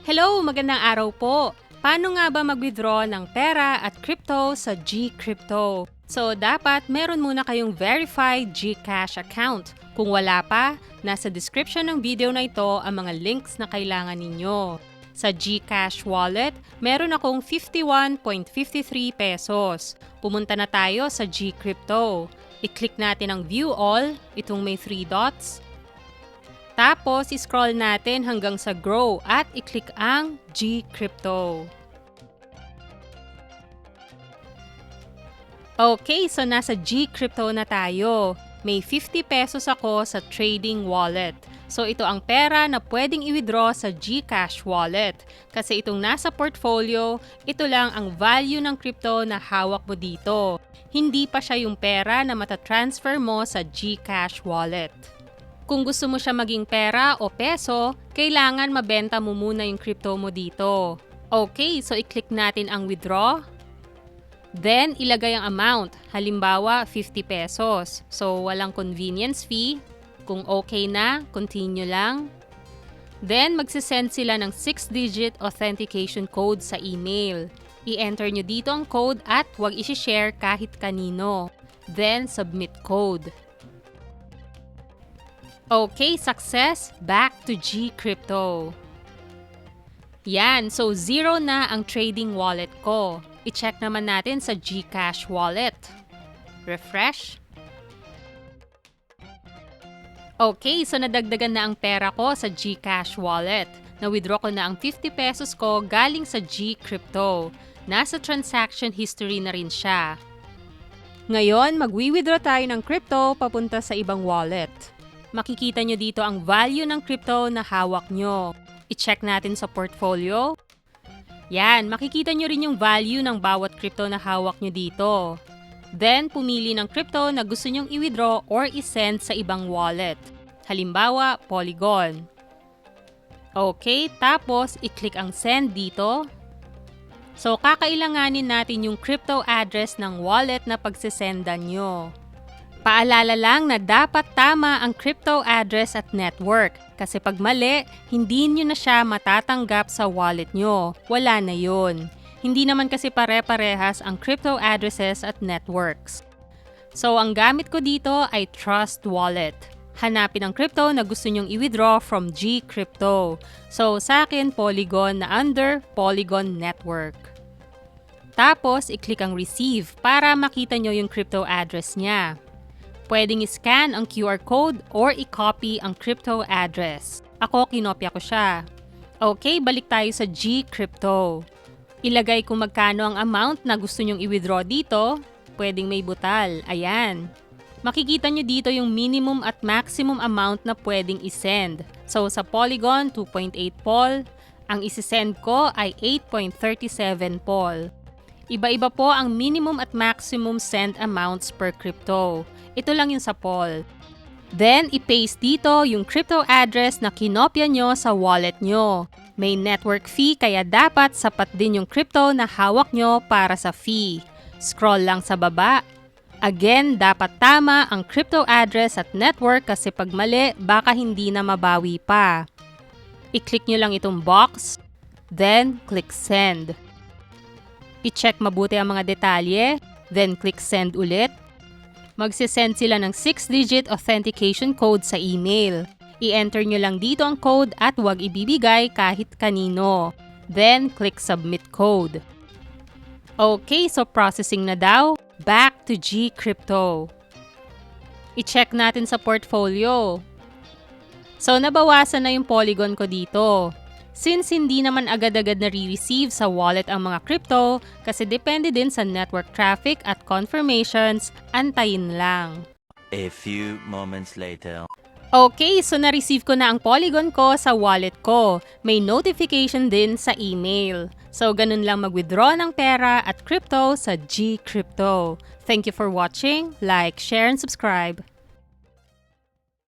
Hello, magandang araw po. Paano nga ba mag-withdraw ng pera at crypto sa GCrypto? So, dapat meron muna kayong verified GCash account. Kung wala pa, nasa description ng video na ito ang mga links na kailangan ninyo. Sa GCash wallet, meron akong 51.53 pesos. Pumunta na tayo sa GCrypto. I-click natin ang View All, itong may 3 dots. Tapos, scroll natin hanggang sa Grow at i-click ang GCrypto. Okay, so nasa GCrypto na tayo. May 50 pesos ako sa trading wallet. So ito ang pera na pwedeng i-withdraw sa GCash wallet. Kasi itong nasa portfolio, ito lang ang value ng crypto na hawak mo dito. Hindi pa siya yung pera na matatransfer mo sa GCash wallet. Kung gusto mo siya maging pera o peso, kailangan mabenta mo muna yung crypto mo dito. Okay, so i-click natin ang withdraw. Then, ilagay ang amount. Halimbawa, 50 pesos. So, walang convenience fee. Kung okay na, continue lang. Then, magsisend sila ng 6-digit authentication code sa email. I-enter nyo dito ang code at huwag isi-share kahit kanino. Then, submit code. Okay, success! Back to GCrypto. Yan, so 0 na ang trading wallet ko. I-check naman natin sa GCash wallet. Refresh. Okay, so nadagdagan na ang pera ko sa GCash wallet. Na-withdraw ko na ang 50 pesos ko galing sa GCrypto. Nasa transaction history na rin siya. Ngayon, magwi-withdraw tayo ng crypto papunta sa ibang wallet. Makikita nyo dito ang value ng crypto na hawak nyo. I-check natin sa portfolio. Yan, makikita nyo rin yung value ng bawat crypto na hawak nyo dito. Then, pumili ng crypto na gusto nyong i-withdraw or i-send sa ibang wallet. Halimbawa, Polygon. Okay, tapos i-click ang send dito. So, kakailanganin natin yung crypto address ng wallet na pagsisendan nyo. Paalala lang na dapat tama ang crypto address at network. Kasi pag mali, hindi nyo na siya matatanggap sa wallet nyo. Wala na yun. Hindi naman kasi pare-parehas ang crypto addresses at networks. So, ang gamit ko dito ay Trust Wallet. Hanapin ang crypto na gusto nyong i-withdraw from GCrypto. So, sa akin, Polygon na under Polygon Network. Tapos, i-click ang Receive para makita nyo yung crypto address niya. Pwedeng i-scan ang QR code or i-copy ang crypto address. Ako, kinopya ko siya. Okay, balik tayo sa GCrypto. Ilagay kung magkano ang amount na gusto nyong i-withdraw dito. Pwedeng may butal. Ayan. Makikita nyo dito yung minimum at maximum amount na pwedeng i-send. So, sa Polygon, 2.8 POL. Ang isi-send ko ay 8.37 POL. Iba-iba po ang minimum at maximum send amounts per crypto. Ito lang yung sa POL. Then, i-paste dito yung crypto address na kinopya nyo sa wallet nyo. May network fee kaya dapat sapat din yung crypto na hawak nyo para sa fee. Scroll lang sa baba. Again, dapat tama ang crypto address at network kasi pag mali, baka hindi na mabawi pa. I-click nyo lang itong box. Then, click send. I-check mabuti ang mga detalye. Then, click send ulit. Magsisend sila ng 6-digit authentication code sa email. I-enter nyo lang dito ang code at huwag ibibigay kahit kanino. Then, click submit code. Okay, so processing na daw. Back to GCrypto. I-check natin sa portfolio. So, nabawasan na yung Polygon ko dito. Since hindi naman agad-agad na-receive sa wallet ang mga crypto, kasi depende din sa network traffic at confirmations, antayin lang. A few moments later. Okay, so na-receive ko na ang Polygon ko sa wallet ko. May notification din sa email. So, ganun lang mag-withdraw ng pera at crypto sa GCrypto. Thank you for watching. Like, share, and subscribe.